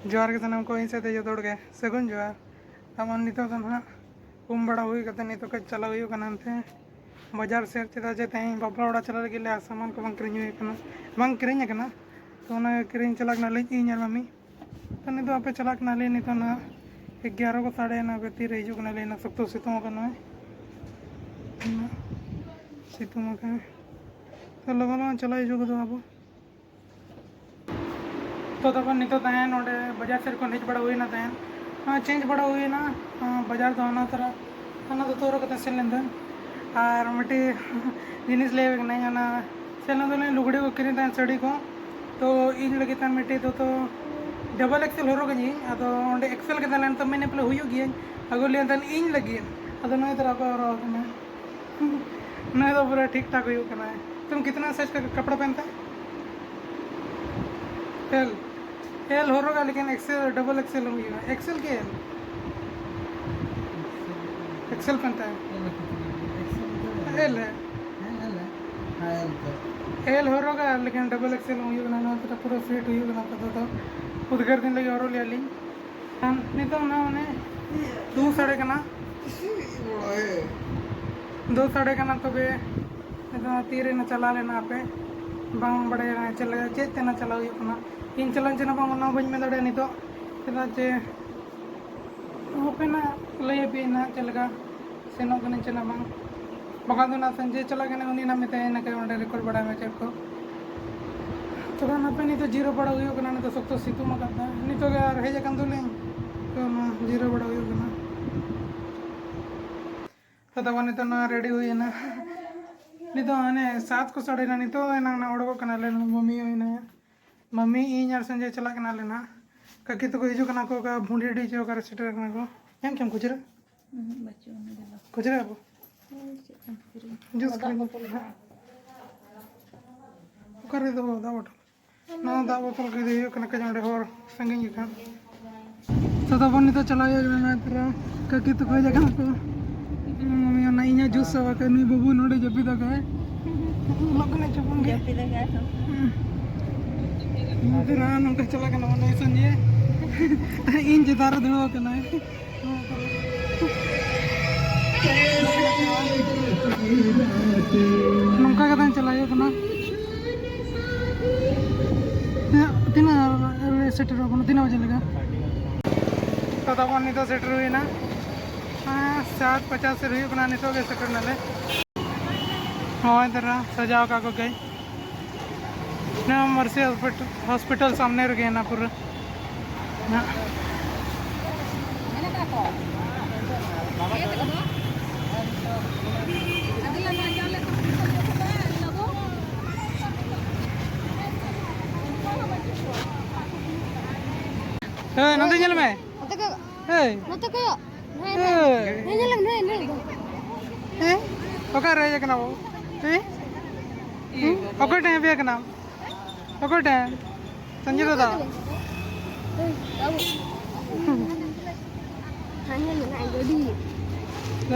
जोहार के सनम को इनसे जो तोड़ गए सगुन जोहार तब नितो तो ना उम बड़ा हुई कते नितो के चला हुई कनाते बाजार से चेदा जे तें बापला ओड़ा चला लगे ले सामान को बंग किरिंग हुई कना बंग किरिंग कना तो ना किरिंग चला ना ले इन मम्मी तो नितो आपे चला ना ले नितो ना 11 को साढ़े ना तीर हिजू कना ले ना सख्तो सितुम कना सितुम का तो लगन चला हिजू को अब तो तब नितो तहन नोडे बाजार से को हिज बड़ा हुई ना तहन हाँ चेंज बड़ा हुई ना बाजार तो आना तरह आना तो तोरो कते सेल लेंदन और मिट्टी जिनिस ले नहीं आना सेल लेंदन लुगड़ी को किरी तहन साड़ी को तो इन लगे तहन मिट्टी तो डबल एक्सेल हो गई अदो ओंडे एक्सेल के तहन तो मैंने पहले हुई गई अगो ले तहन इन लगी अदो नय तरह को और नय तो पूरा ठीक ठाक हुई करना है। तुम कितना साइज का कपड़ा पहनता है? एल हो रहा लेकिन एक्सेल डबल एक्सेल हुई है एक्सेल के एक्सेल पहनता है एल है एल हो रहा लेकिन डबल एक्सेल हुई ना तो पूरा फिट हुई ना तो उदगर दिन लगे और ले ली नहीं तो ना मैंने 2 साढ़े का ना 2 साढ़े का ना तो बे तीर ना चला लेना पे बांग बड़े चल चेते ना चला हुई इन चलन चेना बांग बी में दड़े नितो चेदा चे ओपेना लय पे ना चलगा सेनो कने चेना बांग बगा दो ना संजय चला गने उनी ना मिते ना के ओंडे रिकॉर्ड बड़ा में चेक को तो ना पे नहीं तो जीरो बड़ा हुई कना तो सब तो सितु में करता नहीं तो यार हे जकन दुले तो ना जीरो बड़ा हुई कना तो तब नहीं तो ना रेडी हुई ना नहीं तो आने 7 को साढ़े ना नहीं तो ना ना ओडको कना ले मम्मी होई ना मम्मी इन यार संजय चला कना लेना ककी तो हिजू कना को का भूंडी डी जो कर सेटर कना को हम क्या कुछ रे बच्चों ने देला कुछ रे अब जूस कर दो दा बोतल ना दा बोतल के दे कना के जंडे और संगी का तो तब नहीं तो चला ना तेरा ककी तो कोई जगह को मम्मी ना इन जूस सब के नी बबू नोडे जपी तो गए लगने चुपूंगे जपी तो गया तो ना नंका चला कना मन संजय इन जितार दो कना नंका कदा चलायो कना तीना सेटर हो 3 बजे लगा तो तब नहीं तो सेटर हुई ना 7:50 से रही कना नहीं तो गए सेटर नाले हाँ इधर सजाव का को गई ना मर्सी हॉस्पिटल सामने रुके ना पूरा ना नंदे चल में रहे कना वो टाइम पे कना टाइम संजय दादा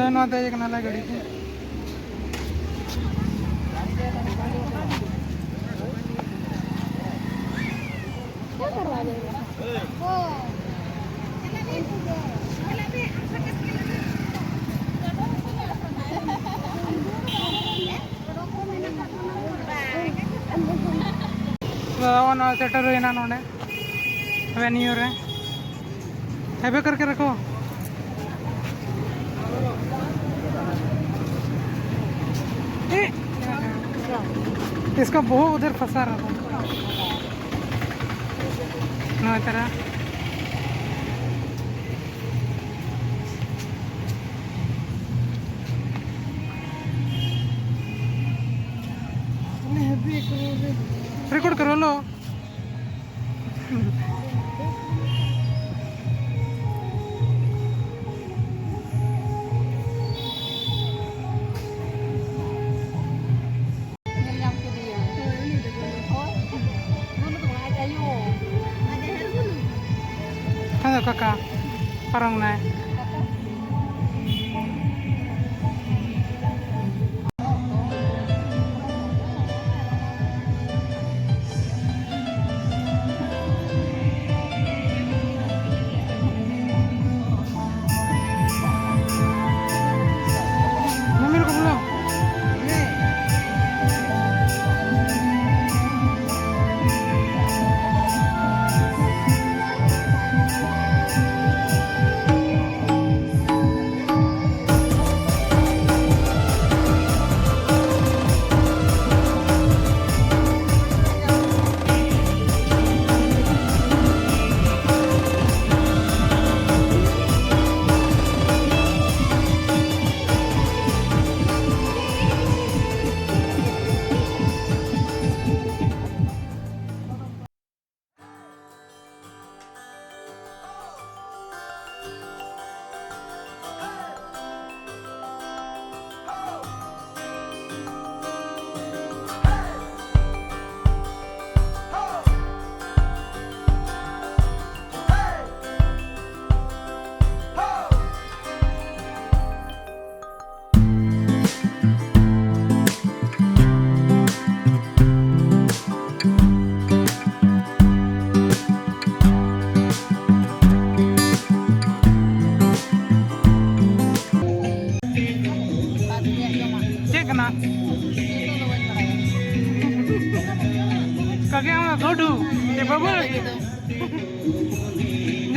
ना दे कना ला गड़ी क्या करवा देगा ना सेटर हुई ना नोडे वेन्यू रे हेबे करके रखो इसका बहुत उधर फंसा रहा ना तरह रिकॉर्ड करो लो kakak parang na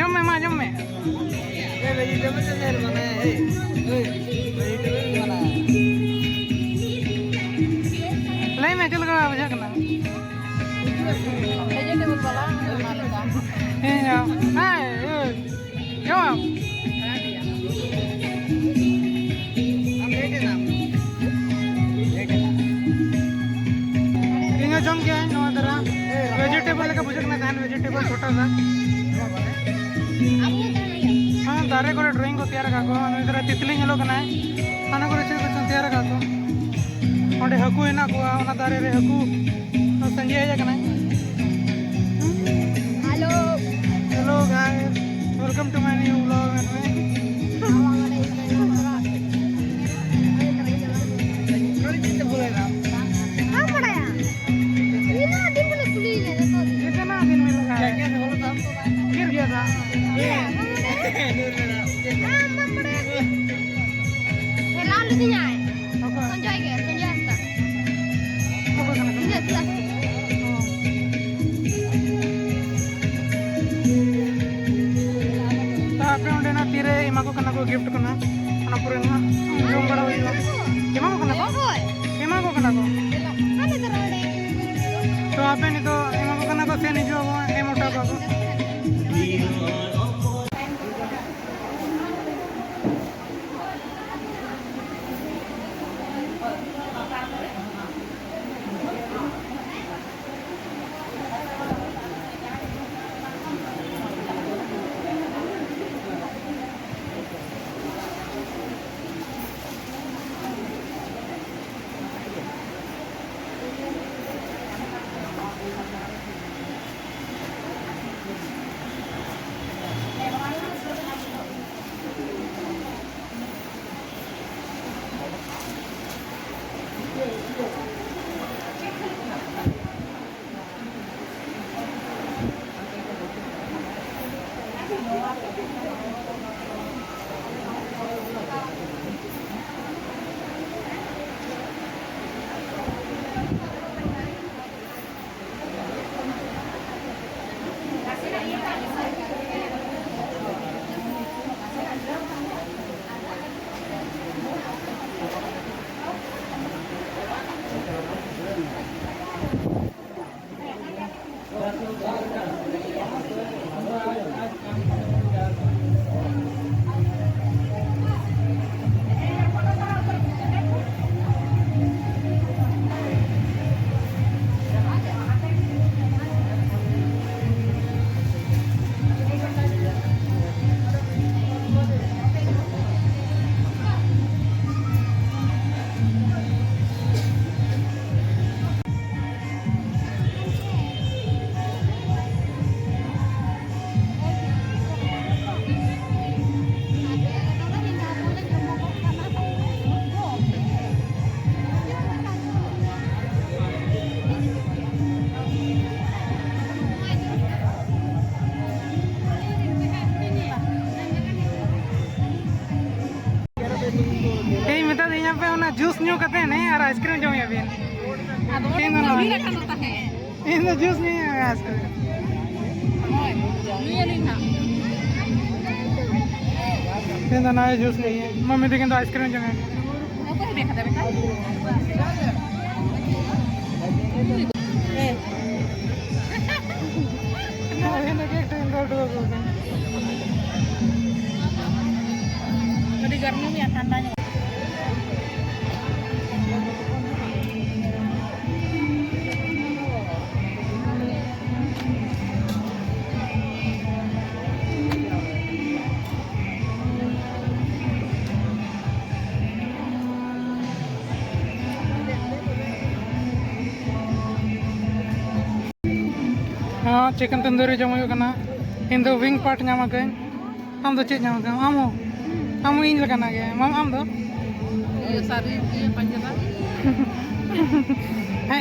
जम में माँ जम में लाइन में चल गया बजा करना वेजिटेबल वाला मालिका हाय यो इंगा जम क्या है नवा तरह वेजिटेबल का बुझक ना खान वेजिटेबल छोटा सा हाँ दारे को ड्राइंग को तैयार का को इधर तितली ñelo kana ana को चीज को तैयार का को ओंडे हकू हेना को ओना दारे रे हकू संजय हेजा kana hello guys welcome to my new vlog कितना दिन में लगा गिर गया था तीरे एमा को कना को गिफ्ट कना अना पूरे ना जोम बड़ा होइला एमा को कना को तो आपे नहीं तो एमा को कना को से नहीं जो ए मोटा को जूस न्यू करते हैं नहीं यार आइसक्रीम जो है अभी इन जूस नहीं है आइसक्रीम इन ना जूस नहीं है मम्मी देखें तो आइसक्रीम जो है गर्मी में ठंडा हाँ चिकन तंदूरी जम होना इन दो विंग पार्ट नाम कहीं आम दो चेक नाम आम इन लगा गे आम दो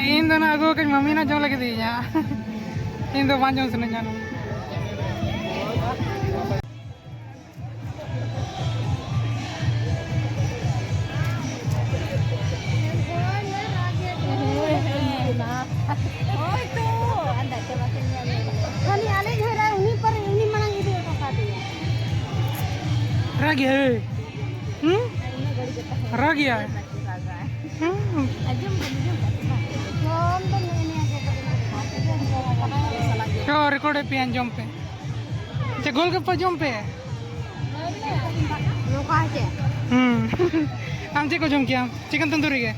इन दो ना अगो कहीं मम्मी ना जम लगे दी इन दो बांझ जम सुन जानो Kali ale घर उन्हीं पर उन्हीं मनांगी दे तो खाते Ragi है Ragi है क्या रिकॉर्ड है पियान जम पे अच्छा गोलगप्पा जम पे है आमचे को जम किया चिकन तंदूरी के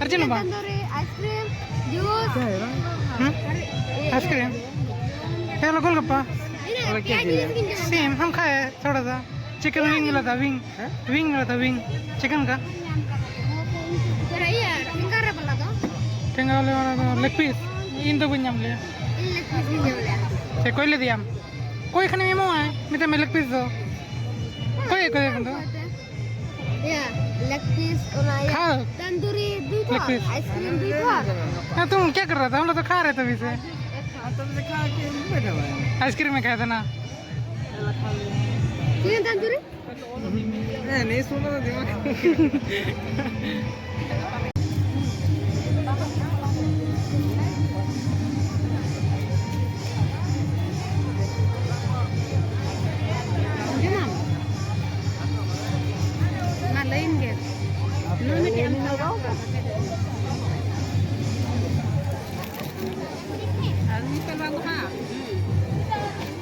अर्चना बा ice cream juice ice cream hello golgappa same हम खाए थोड़ा सा चिकन विंग मिला था विंग मिला था विंग चिकन का tinggal leg piece ini tuh punya beli koy le diya koy khane me mo hai mita me leg piece do koy bando ya leg piece khao tandoori दूध ice cream दूध हाँ तुम क्या कर रहा था हम लोग तो खा रहे थे अभी से आइसक्रीम में खाया था ना चिकन तंदूरी नहीं सुना था दिमाग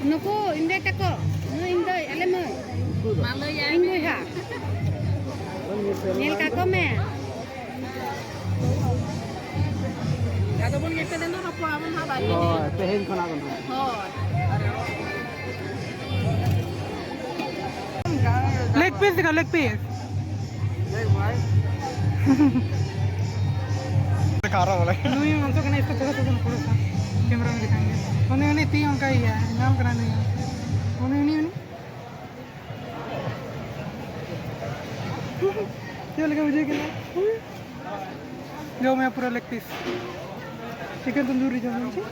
Nuku inde tako, nu inde elemu, malu ya inde ha. Nil kako me. Ada pun kita denu apa aman ha bari. Oh, tehin khana kan. Oh. Leg piece दिखा leg piece. देख भाई दिखा रहा बोला नहीं हम तो कहना इसको थोड़ा सा कैमरा में दिखाएंगे उन्हें उन्हें 3 अंक ही है नाम कराने का उन्हें क्या लगा मुझे क्या जो मैं पूरा लेग पीस चिकन तंदूरी जो मुझे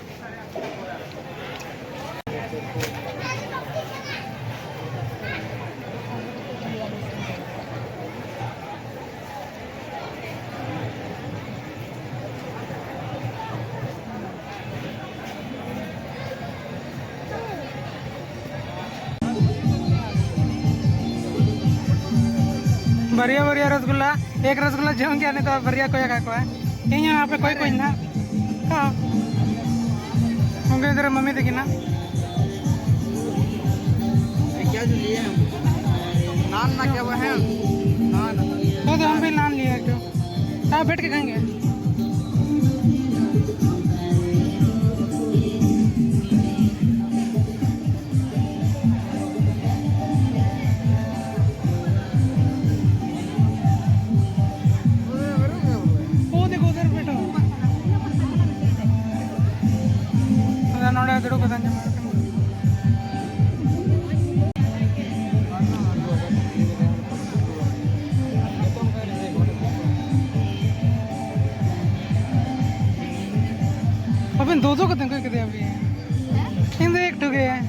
बढ़िया बढ़िया रसगुल्ला एक रसगुल्ला जम गया नहीं तो बढ़िया कोई का है ये यहाँ पे कोई ना हाँ होंगे इधर मम्मी देखी ना क्या जो लिए नान ना क्या वो है नान तो हम भी नान लिए क्यों आप बैठ के खाएंगे ನೋಡಿ ಗಿಡ ಗೊತ್ತಂಜ अपन दो का तंग करते अभी इंदे एक ठुके है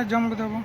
जम को दबो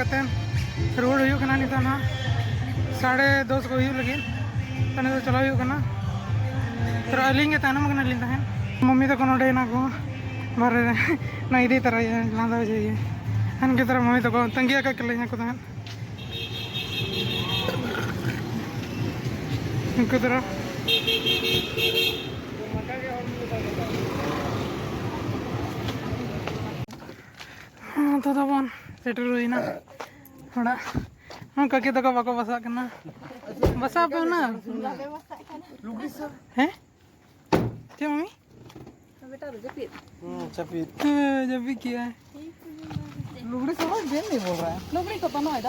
कतें रुआड़ हुई कना नितो ना 10:30 को हुई लगी तो नितो चला हुई कना तो अलिंग के तानम कना लिंदा है मम्मी तक नोडे ना को बारे ना इदी तरह ये लांदा जाइए हन के तरह मम्मी तक तंगिया का कले को तहन इनको तरह तो तबन सेटर हुई ना थोड़ा हम कके तो बाको बसा करना बसा पे ना हैं क्या मम्मी बेटा जपीत चपीत जब भी किया है लुगड़ी समझ देन नहीं बोल रहा है लुगड़ी को पनो है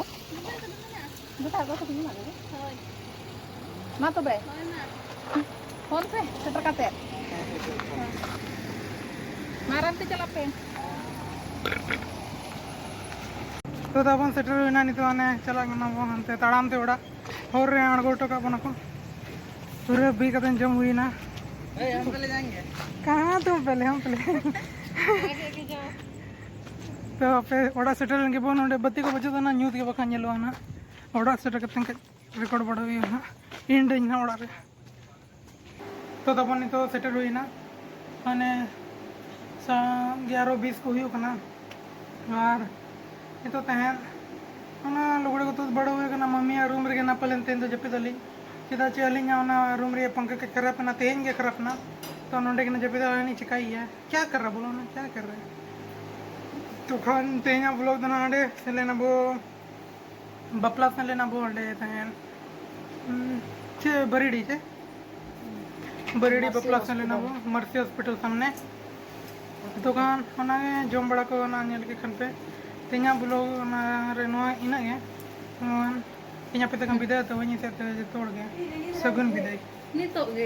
बेटा को तो ना ना तो बे फोन पे सेटर काते मारन ते चला पे तो तबन सेटर हुई ना नितो आने चला गना बन हनते ताड़ाम ते ओड़ा और रे अड़गो टका बन को पूरे भी कतन जम हुई ना हम पहले जाएंगे कहाँ तुम पहले हम पहले तो पे ओड़ा सेटर के बोन ओडे बत्ती को बचे तो ना न्यूज़ के बखा नेलो ना ओड़ा सेटर कतन के रिकॉर्ड बड़ा हुई ना इंड ना ओड़ा रे तो तबन नितो सेटर हुई ना माने 11:20 को हुई कना और ये तो तहन ना लुगड़े को तो बड़ा हुए कना मम्मी रूम रे ना पलन तेन तो जपी दली चिदा चे अलिंग ना रूम रे पंखा के खराब ना तेन के खराब ना तो नोंडे के जपी दली चिकाई है क्या कर रहा बोलो ना क्या कर रहा है तो खान तेना ब्लॉग दना नडे से लेना वो बपला से लेना वो हडे तहन चे बरीडी बपला से लेना वो मर्सी हॉस्पिटल सामने दुकान ओनागे जोम बड़ा को ना नेल के खन पे तेना ब्लॉग ना रे नो इना गे इना पे तक विदाय तो वनी से तोड़ गया सगुन विदाय नितो गे